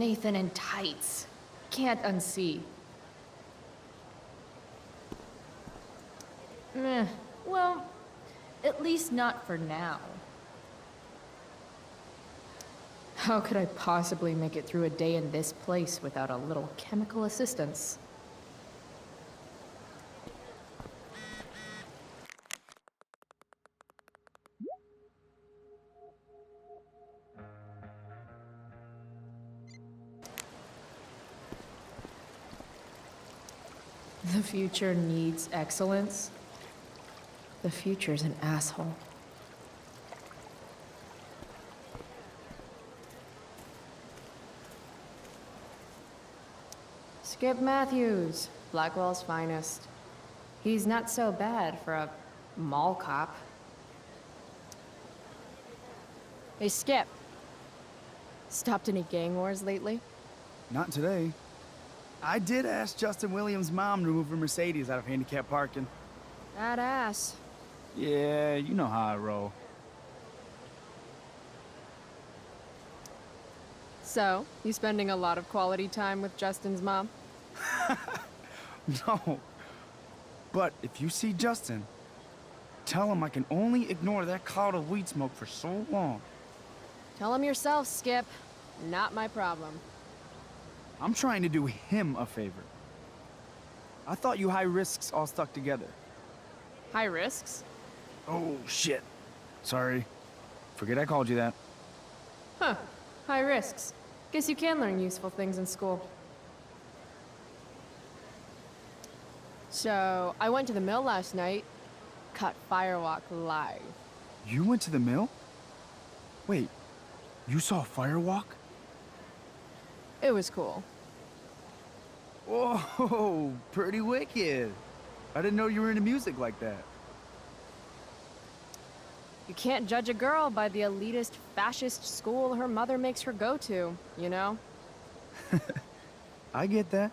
Nathan in tights. Can't unsee. Well, at least not for now. How could I possibly make it through a day in this place without a little chemical assistance? The future needs excellence. The future's an asshole. Skip Matthews, Blackwell's finest. He's not so bad for a mall cop. Hey, Skip. Stopped any gang wars lately? Not today. I did ask Justin Williams' mom to move her Mercedes out of handicap parking. That ass. Yeah, you know how I roll. So, you spending a lot of quality time with Justin's mom? No. But if you see Justin, tell him I can only ignore that cloud of weed smoke for so long. Tell him yourself, Skip. Not my problem. I'm trying to do him a favor. I thought you high risks all stuck together. High risks? Oh, shit. Sorry. Forget I called you that. Huh. High risks. Guess you can learn useful things in school. So, I went to the mill last night. Cut Firewalk live. You went to the mill? Wait, you saw a firewalk? It was cool. Whoa, pretty wicked. I didn't know you were into music like that. You can't judge a girl by the elitist fascist school her mother makes her go to, you know? I get that.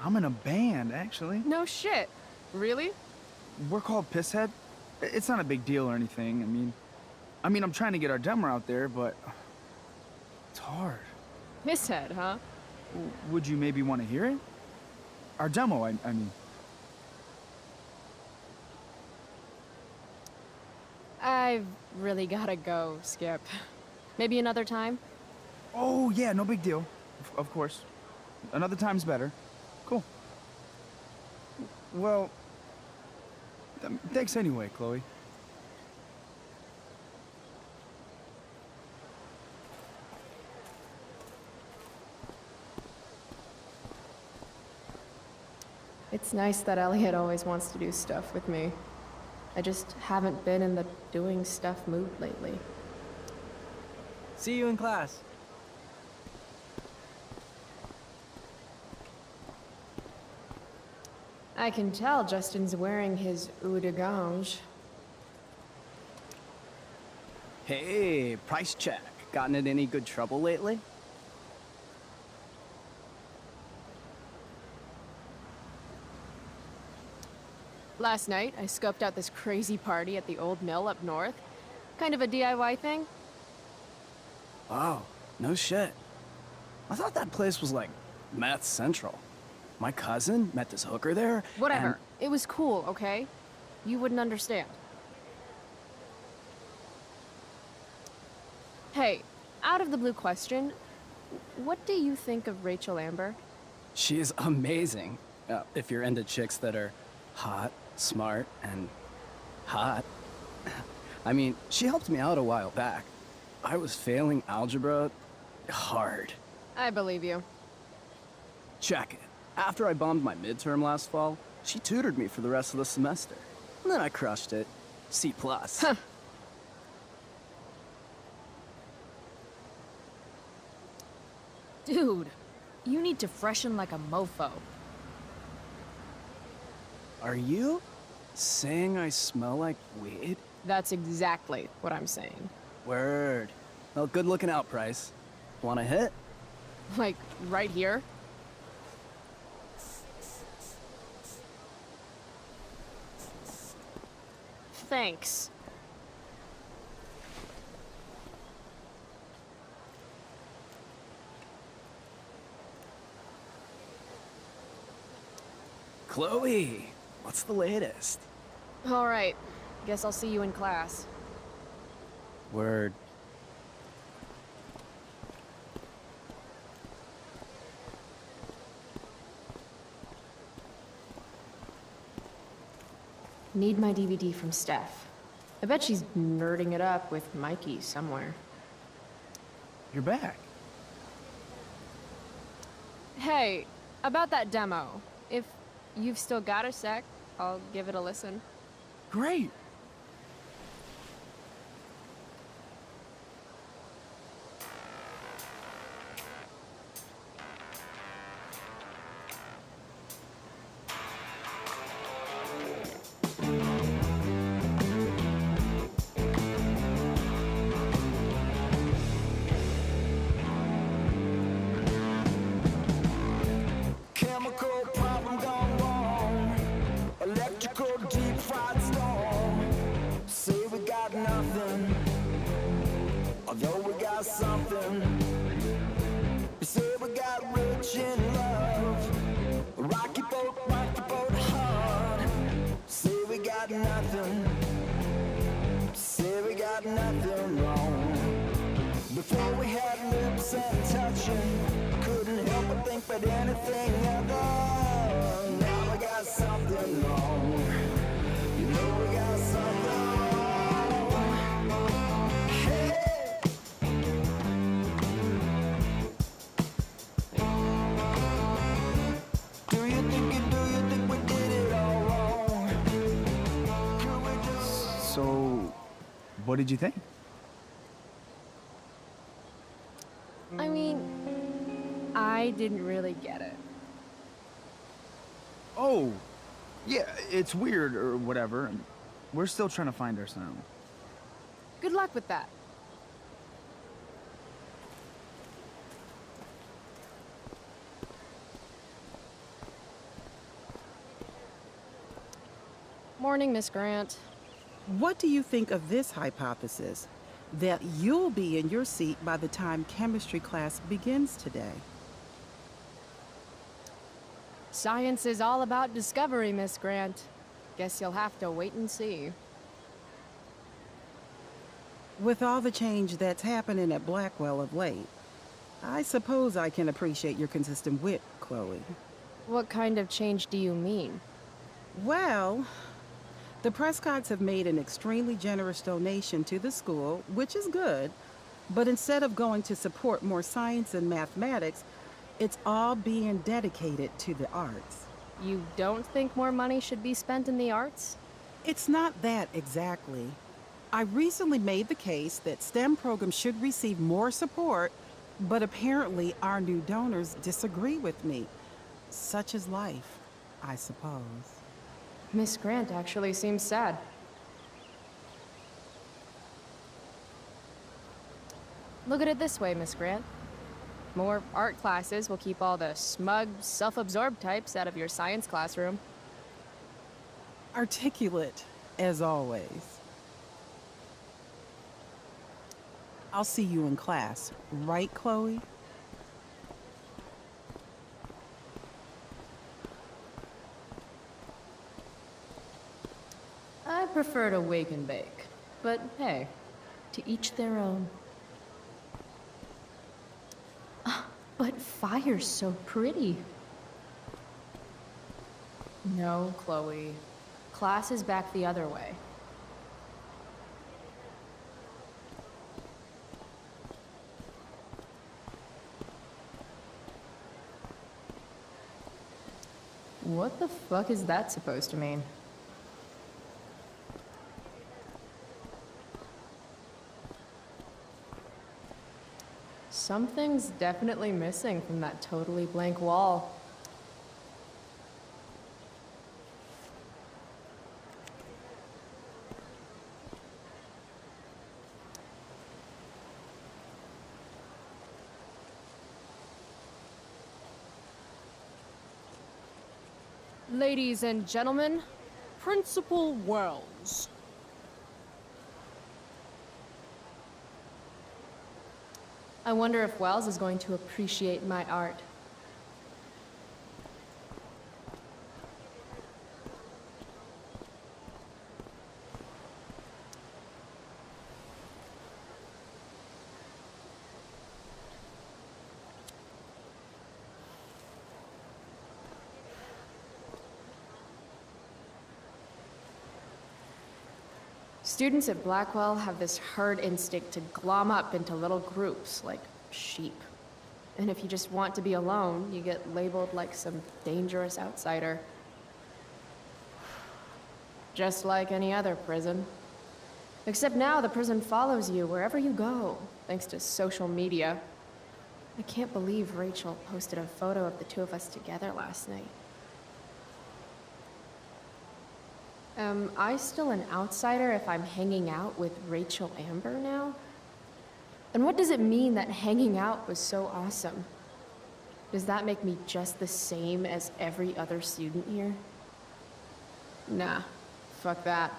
I'm in a band, actually. No shit. Really? We're called Pisshead. It's not a big deal or anything. I mean, I'm trying to get our demo out there, but it's hard. Misshead, huh? Would you maybe want to hear it? Our demo, I mean. I've really gotta go, Skip. Maybe another time? Oh, yeah, no big deal. Of course. Another time's better. Cool. Well, thanks anyway, Chloe. It's nice that Elliot always wants to do stuff with me. I just haven't been in the doing stuff mood lately. See you in class. I can tell Justin's wearing his Yoitzdanj. Hey, price check. Gotten in any good trouble lately? Last night, I scoped out this crazy party at the old mill up north. Kind of a DIY thing. Wow, no shit. I thought that place was like meth central. My cousin met this hooker there. Whatever. and- It was cool, okay? You wouldn't understand. Hey, out of the blue question, what do you think of Rachel Amber? She is amazing. If you're into chicks that are hot, smart, and hot. I mean, she helped me out a while back. I was failing algebra hard. I believe you. Check it. After I bombed my midterm last fall, she tutored me for the rest of the semester. And then I crushed it. C+. Huh. Dude, you need to freshen like a mofo. Are you saying I smell like weed? That's exactly what I'm saying. Word. Well, good looking out, Price. Wanna hit? Like, right here? Thanks. Chloe, what's the latest? All right. Guess I'll see you in class. Word. Need my DVD from Steph. I bet she's nerding it up with Mikey somewhere. You're back. Hey, about that demo. If you've still got a sec, I'll give it a listen. Great. Chemical problem gone wrong. Electrical deep fried storm. Say we got nothing, although we got something. Say we got rich in love. Rocky boat hard. Say we got nothing. Say we got nothing wrong. Before we had lips and touching, couldn't help but think but anything other. Now we got something wrong. You know we got something wrong. Hey. Do you think we did it all wrong? Could we just... So, what did you think? I mean, I didn't really get it. Oh, yeah, it's weird or whatever. And we're still trying to find our sound. Good luck with that. Morning, Miss Grant. What do you think of this hypothesis? That you'll be in your seat by the time chemistry class begins today. Science is all about discovery, Miss Grant. Guess you'll have to wait and see. With all the change that's happening at Blackwell of late, I suppose I can appreciate your consistent wit, Chloe. What kind of change do you mean? Well, the Prescotts have made an extremely generous donation to the school, which is good, but instead of going to support more science and mathematics, it's all being dedicated to the arts. You don't think more money should be spent in the arts? It's not that exactly. I recently made the case that STEM programs should receive more support, but apparently our new donors disagree with me. Such is life, I suppose. Miss Grant actually seems sad. Look at it this way, Miss Grant. More art classes will keep all the smug, self-absorbed types out of your science classroom. Articulate, as always. I'll see you in class, right, Chloe? I prefer to wake and bake. But hey, to each their own. But fire's so pretty. No, Chloe. Class is back the other way. What the fuck is that supposed to mean? Something's definitely missing from that totally blank wall. Ladies and gentlemen, Principal Wells. I wonder if Wells is going to appreciate my art. Students at Blackwell have this herd instinct to glom up into little groups like sheep. And if you just want to be alone, you get labeled like some dangerous outsider. Just like any other prison. Except now the prison follows you wherever you go, thanks to social media. I can't believe Rachel posted a photo of the two of us together last night. Am I still an outsider if I'm hanging out with Rachel Amber now? And what does it mean that hanging out was so awesome? Does that make me just the same as every other student here? Nah, fuck that.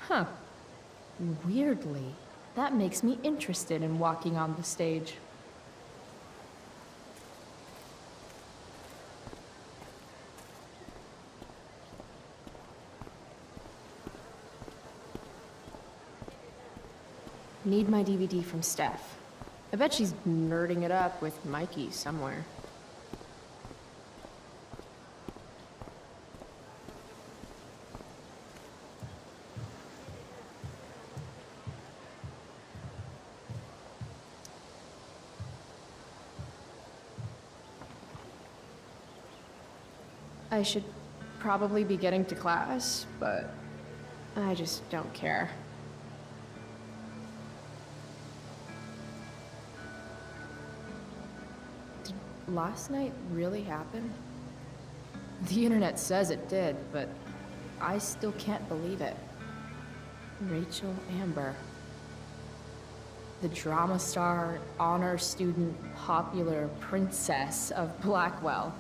Huh. Weirdly, that makes me interested in walking on the stage. Need my DVD from Steph. I bet she's nerding it up with Mikey somewhere. I should probably be getting to class, but I just don't care. Did last night really happen? The internet says it did, but I still can't believe it. Rachel Amber. The drama star, honor student, popular princess of Blackwell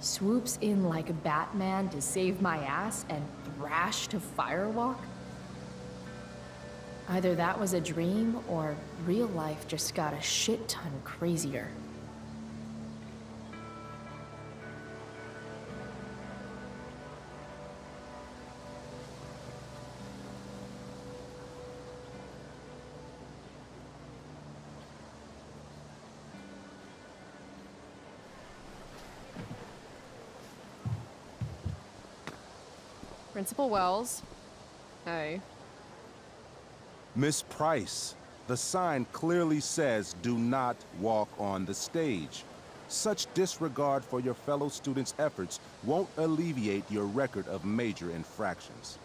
swoops in like Batman to save my ass and thrash to firewalk? Either that was a dream or real life just got a shit ton crazier. Principal Wells. Hey. Miss Price, the sign clearly says do not walk on the stage. Such disregard for your fellow students' efforts won't alleviate your record of major infractions.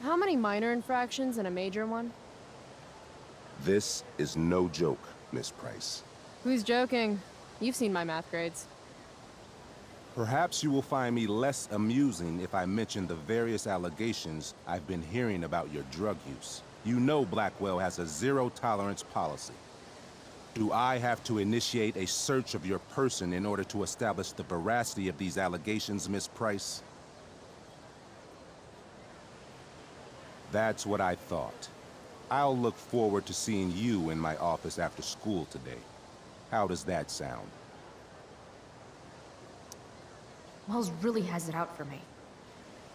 How many minor infractions and a major one? This is no joke, Miss Price. Who's joking? You've seen my math grades. Perhaps you will find me less amusing if I mention the various allegations I've been hearing about your drug use. You know Blackwell has a zero-tolerance policy. Do I have to initiate a search of your person in order to establish the veracity of these allegations, Miss Price? That's what I thought. I'll look forward to seeing you in my office after school today. How does that sound? Wells really has it out for me.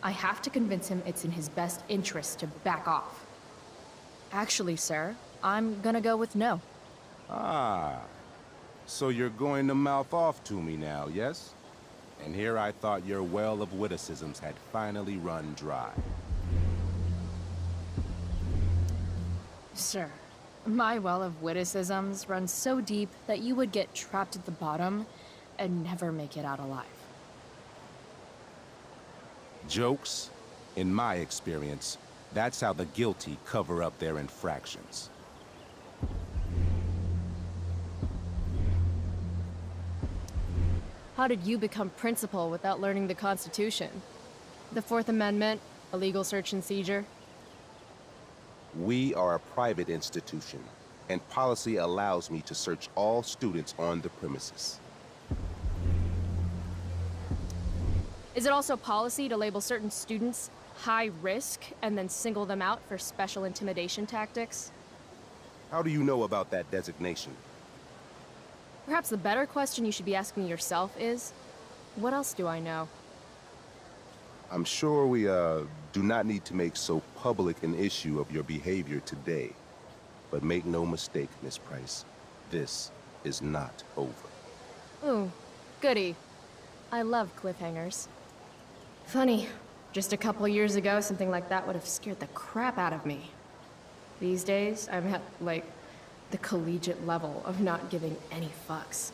I have to convince him it's in his best interest to back off. Actually, sir, I'm gonna go with no. Ah, so you're going to mouth off to me now, yes? And here I thought your well of witticisms had finally run dry. Sir, my well of witticisms runs so deep that you would get trapped at the bottom and never make it out alive. Jokes, in my experience, that's how the guilty cover up their infractions. How did you become principal without learning the Constitution? The Fourth Amendment, A legal search and seizure? We are a private institution, and policy allows me to search all students on the premises. Is it also policy to label certain students high risk and then single them out for special intimidation tactics? How do you know about that designation? Perhaps the better question you should be asking yourself is, what else do I know? I'm sure we, do not need to make so public an issue of your behavior today. But make no mistake, Miss Price, this is not over. Ooh, goody. I love cliffhangers. Funny, just a couple years ago, something like that would have scared the crap out of me. These days, I'm at, like, the collegiate level of not giving any fucks.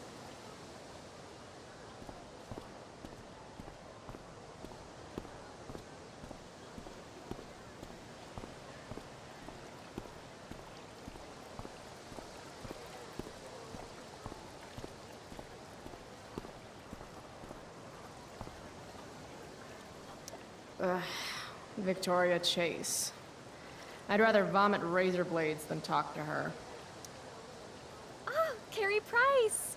Victoria Chase. I'd rather vomit razor blades than talk to her. Oh, Carrie Price!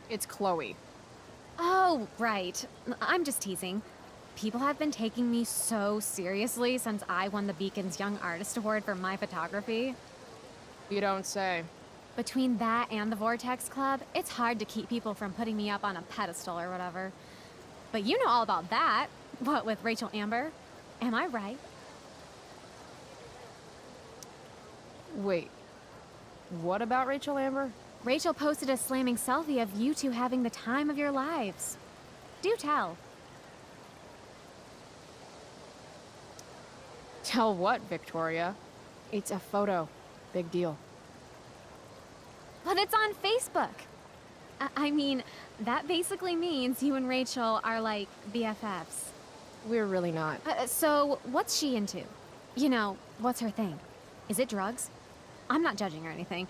It's Chloe. Oh, right. I'm just teasing. People have been taking me so seriously since I won the Beacon's Young Artist Award for my photography. You don't say. Between that and the Vortex Club, it's hard to keep people from putting me up on a pedestal or whatever. But you know all about that. What, with Rachel Amber? Am I right? Wait. What about Rachel Amber? Rachel posted a slamming selfie of you two having the time of your lives. Do tell. Tell what, Victoria? It's a photo. Big deal. But it's on Facebook. I mean, that basically means you and Rachel are like BFFs. We're really not. So, what's she into? You know, what's her thing? Is it drugs? I'm not judging or anything.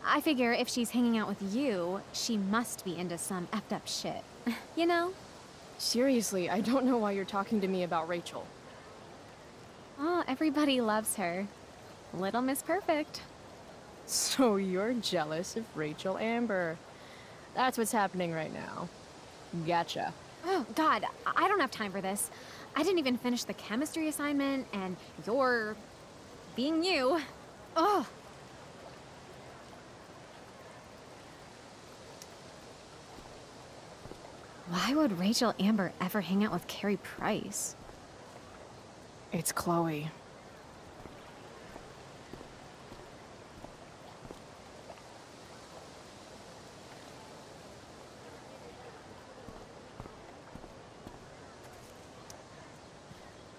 I figure if she's hanging out with you, she must be into some effed up shit. You know? Seriously, I don't know why you're talking to me about Rachel. Oh, everybody loves her. Little Miss Perfect. So you're jealous of Rachel Amber. That's what's happening right now. Gotcha. Oh, God, I don't have time for this. I didn't even finish the chemistry assignment, and you're being you. Ugh. Why would Rachel Amber ever hang out with Carrie Price? It's Chloe.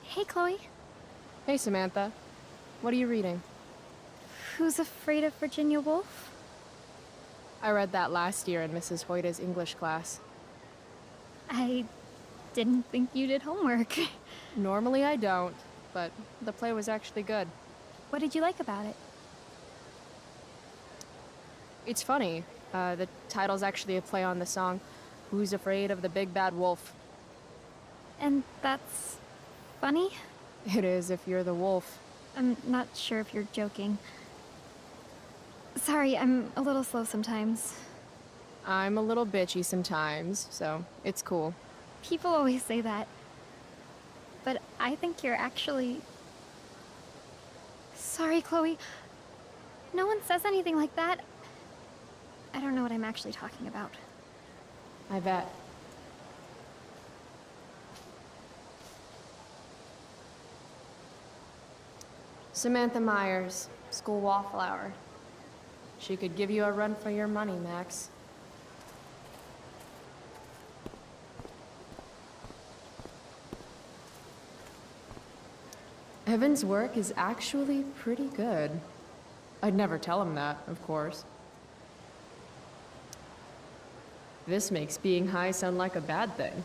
Hey, Chloe. Hey, Samantha. What are you reading? Who's Afraid of Virginia Woolf? I read that last year in Mrs. Hoyta's English class. I didn't think you did homework. Normally I don't, but the play was actually good. What did you like about it? It's funny. The title's actually a play on the song, Who's Afraid of the Big Bad Wolf? And that's funny? It is if you're the wolf. I'm not sure if you're joking. Sorry, I'm a little slow sometimes. I'm a little bitchy sometimes, so it's cool. People always say that. But I think you're actually... Sorry, Chloe. No one says anything like that. I don't know what I'm actually talking about. I bet. Samantha Myers, school wallflower. She could give you a run for your money, Max. Evan's work is actually pretty good. I'd never tell him that, of course. This makes being high sound like a bad thing.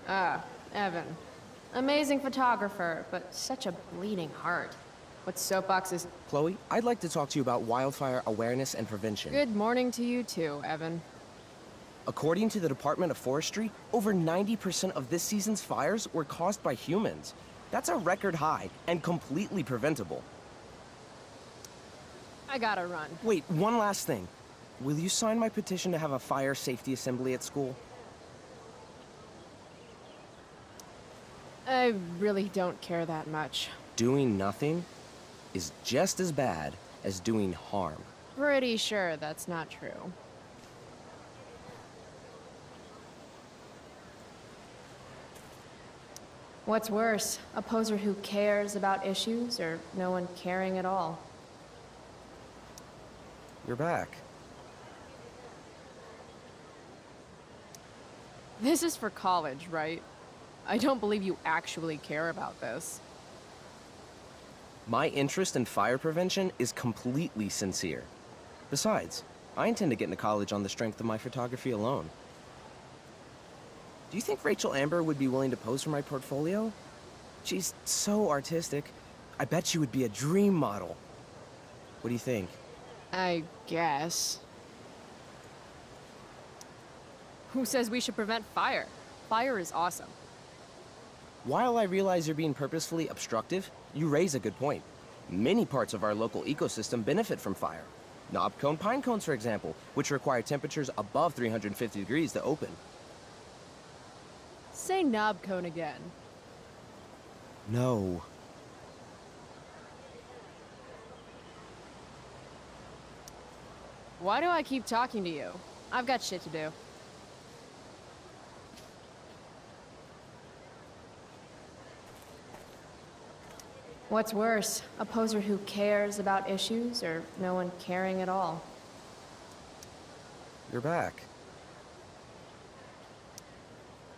Ah, Evan. Amazing photographer, but such a bleeding heart. What soapboxes? Chloe, I'd like to talk to you about wildfire awareness and prevention. Good morning to you too, Evan. According to the Department of Forestry, over 90% of this season's fires were caused by humans. That's a record high and completely preventable. I gotta run. Wait, one last thing. Will you sign my petition to have a fire safety assembly at school? I really don't care that much. Doing nothing is just as bad as doing harm. Pretty sure that's not true. What's worse, a poser who cares about issues or no one caring at all? You're back. This is for college, right? I don't believe you actually care about this. My interest in fire prevention is completely sincere. Besides, I intend to get into college on the strength of my photography alone. Do you think Rachel Amber would be willing to pose for my portfolio? She's so artistic. I bet she would be a dream model. What do you think? I guess. Who says we should prevent fire? Fire is awesome. While I realize you're being purposefully obstructive, you raise a good point. Many parts of our local ecosystem benefit from fire. Knobcone pine cones, for example, which require temperatures above 350 degrees to open. Say knob cone again. No. Why do I keep talking to you? I've got shit to do. What's worse, a poser who cares about issues or no one caring at all? You're back.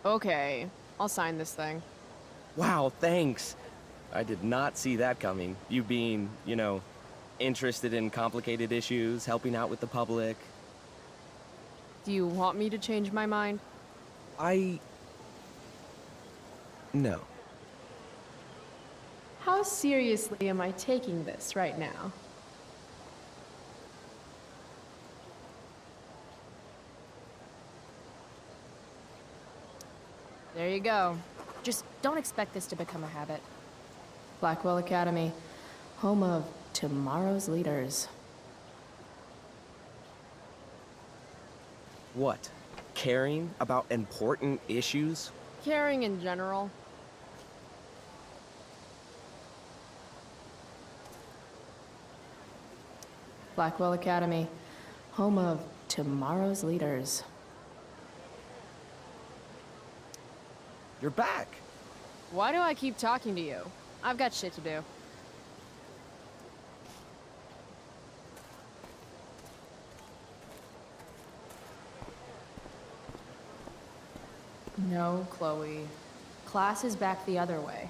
Okay, I'll sign this thing. Wow, thanks. I did not see that coming. You being, interested in complicated issues, helping out with the public. Do you want me to change my mind? No. How seriously am I taking this right now? There you go. Just don't expect this to become a habit. Blackwell Academy, home of tomorrow's leaders. What? Caring about important issues? Caring in general. Blackwell Academy, home of tomorrow's leaders. You're back. Why do I keep talking to you? I've got shit to do. No, Chloe. Class is back the other way.